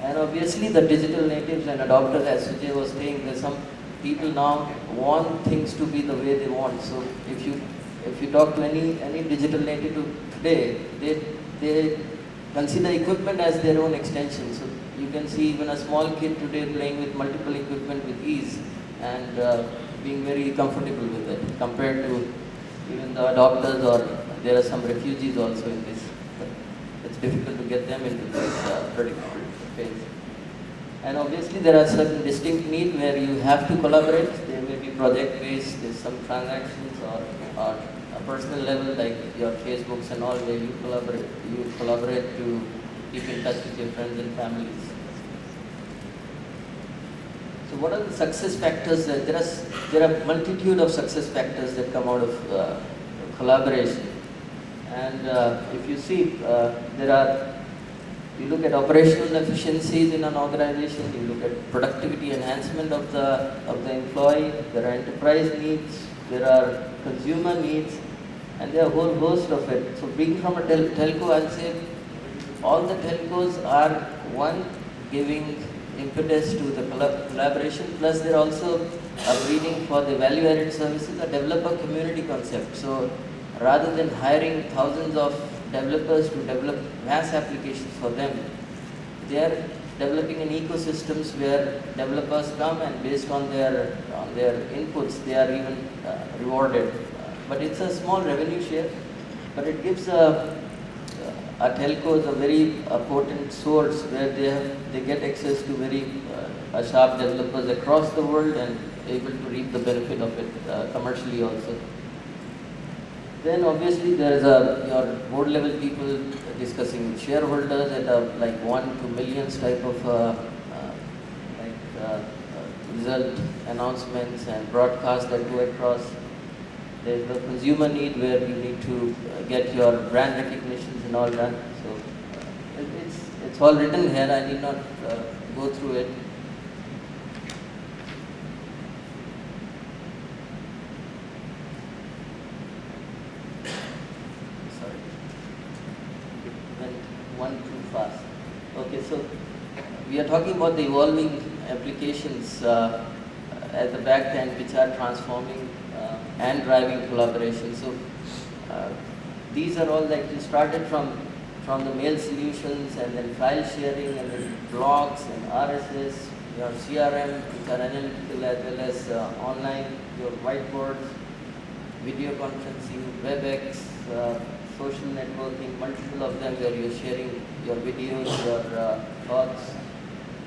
And obviously the digital natives and adopters, as Sujay was saying, there's some people now want things to be the way they want. So if you talk to any digital native today, they consider equipment as their own extension. So you can see even a small kid today playing with multiple equipment with ease and being very comfortable with it compared to even the adopters, or there are some refugees also in this. But it's difficult to get them into this predictable phase. And obviously there are certain distinct needs where you have to collaborate. There may be project-based, there's some transactions or a personal level like your Facebooks and all, where you collaborate to keep in touch with your friends and families. So what are the success factors? There are multitude of success factors that come out of collaboration. And if you see, you look at operational efficiencies in an organization, you look at productivity enhancement of the employee, there are enterprise needs, there are consumer needs, and there are a whole host of it. So being from a telco, I'll say all the telcos are giving impetus to the collaboration, plus they're also breeding for the value-added services, a developer community concept. So rather than hiring thousands of developers to develop mass applications for them, they are developing an ecosystems where developers come and based on their inputs, they are even rewarded. But it's a small revenue share, but it gives telcos a very potent source where they get access to very sharp developers across the world and able to reap the benefit of it commercially also. Then obviously there is your board level people discussing with shareholders at like 1 to millions type of result announcements and broadcasts that go across. There's the consumer need where you need to get your brand recognitions and all done. So it's all written here. I need not go through it. Sorry, went one too fast. Okay, so we are talking about the evolving applications at the back end which are transforming and driving collaboration. So these are all like you started from the mail solutions and then file sharing and then blogs and RSS, your CRM which are analytical as well as online, your whiteboards, video conferencing, WebEx, social networking, multiple of them where you're sharing your videos, your thoughts.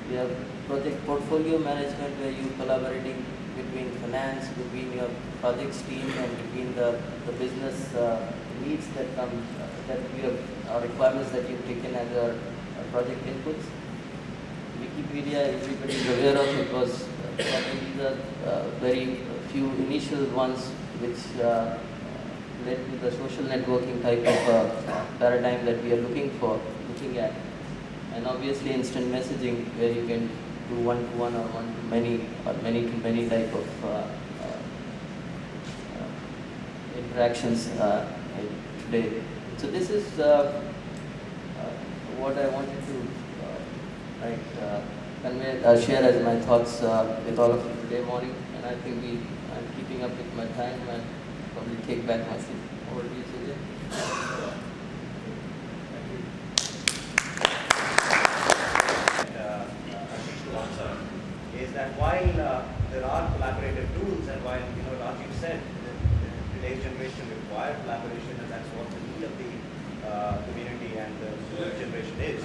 We have project portfolio management where you're collaborating between finance, between your projects team and between the business needs that come, that you have, requirements that you've taken as your project inputs. Wikipedia, everybody is aware of it, was probably the very few initial ones which led to the social networking type of paradigm that we are looking at. And obviously instant messaging where you can do one-to-one or one-to-many or many-to-many type of interactions today. So this is what I wanted to convey, share as my thoughts with all of you today morning. And I think I'm keeping up with my time and probably take back my seat. Over to you, Sujay. Is that while there are collaborative tools and while Rajiv said that today's generation requires collaboration and that's what the need of the community and the generation is.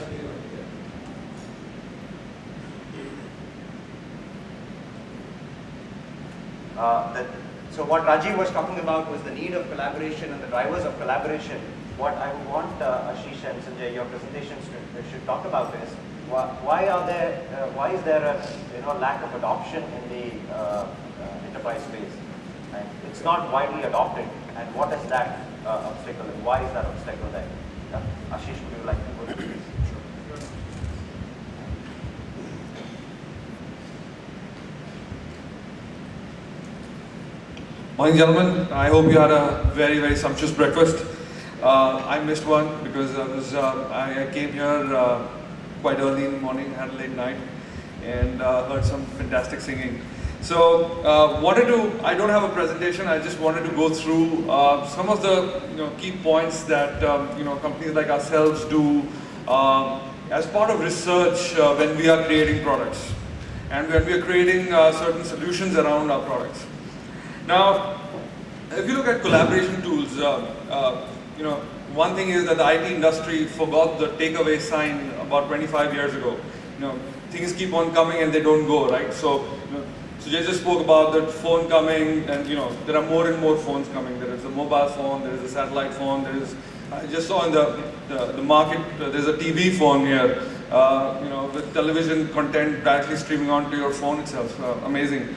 So what Rajiv was talking about was the need of collaboration and the drivers of collaboration. What I would want Ashish and Sanjay, your presentations should talk about is why is there a lack of adoption in the enterprise space? And it's not widely adopted. And what is that obstacle and why is that obstacle there? Ashish, would you like to go through this? Morning, gentlemen. I hope you had a very, very sumptuous breakfast. I missed one because I came here quite early in the morning, had a late night, and heard some fantastic singing. So I don't have a presentation, I just wanted to go through some of the key points that companies like ourselves do as part of research when we are creating products and when we are creating certain solutions around our products. Now, if you look at collaboration tools, one thing is that the IT industry forgot the takeaway sign about 25 years ago. Things keep on coming and they don't go, right? So, Sujay just spoke about the phone coming, and there are more and more phones coming. There is a mobile phone, there is a satellite phone, there is, I just saw in the market, there's a TV phone here, with television content directly streaming onto your phone itself. Amazing.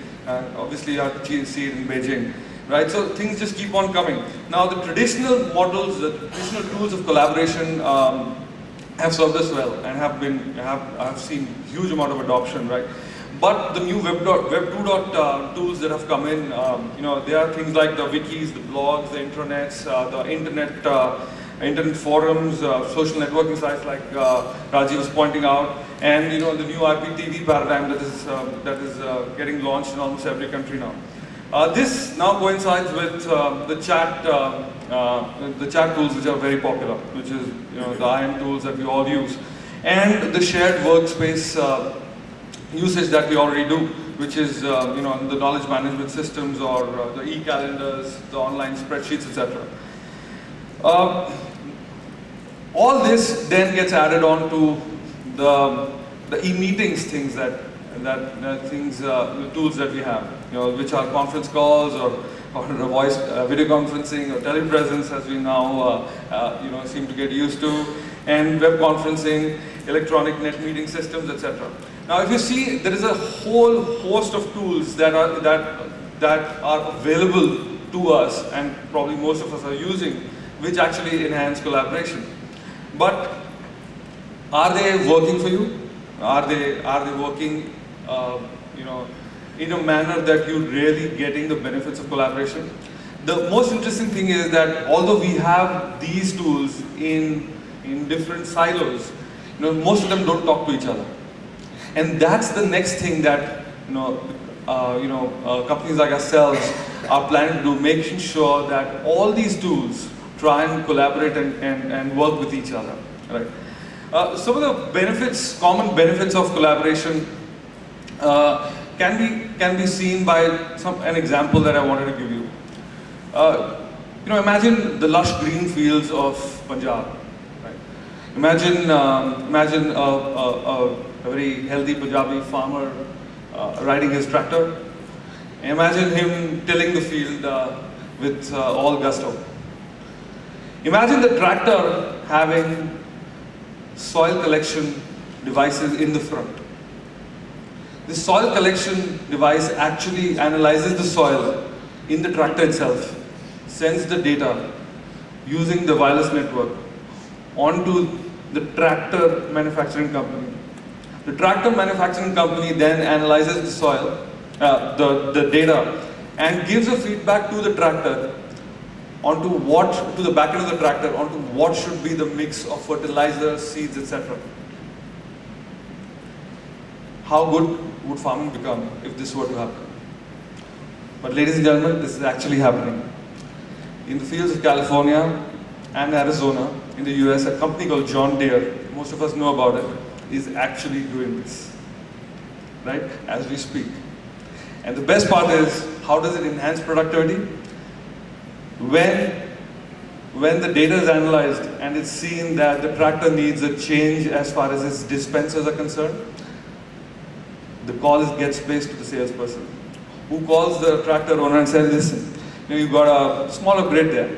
Obviously you have to see it in Beijing. Right, so things just keep on coming. Now the traditional models, the traditional tools of collaboration have served us well and have seen huge amount of adoption, right? But the new Web 2.0 tools that have come in, there are things like the wikis, the blogs, the intranets, the internet forums, social networking sites like Rajiv was pointing out, and the new IPTV paradigm that is getting launched in almost every country now. This now coincides with the chat tools which are very popular, which is the IM tools that we all use, and the shared workspace usage that we already do, which is the knowledge management systems or the e-calendars, the online spreadsheets, etc. All this then gets added on to the e-meetings things the tools that we have, which are conference calls or voice video conferencing or telepresence, as we now seem to get used to, and web conferencing, electronic net meeting systems, etc. Now, if you see, there is a whole host of tools that are available to us, and probably most of us are using, which actually enhance collaboration. But are they working for you? Are they working in a manner that you're really getting the benefits of collaboration? The most interesting thing is that although we have these tools in different silos, most of them don't talk to each other. And that's the next thing that companies like ourselves are planning to do, making sure that all these tools try and collaborate and work with each other. Right? Some of the benefits, common benefits of collaboration can be seen by an example that I wanted to give you. Imagine the lush green fields of Punjab. Right? Imagine a very healthy Punjabi farmer riding his tractor. Imagine him tilling the field with all gusto. Imagine the tractor having soil collection devices in the front. This soil collection device actually analyzes the soil in the tractor itself, sends the data using the wireless network onto the tractor manufacturing company. The tractor manufacturing company then analyzes the soil, the data, and gives a feedback to the tractor to the back end of the tractor onto what should be the mix of fertilizer, seeds, etc. How good would farming become if this were to happen? But ladies and gentlemen, this is actually happening. In the fields of California and Arizona, in the US, a company called John Deere, most of us know about it, is actually doing this, right, as we speak. And the best part is, how does it enhance productivity? When the data is analyzed and it's seen that the tractor needs a change as far as its dispensers are concerned, the call gets placed to the salesperson, who calls the tractor owner and says, listen, you've got a smaller grid there.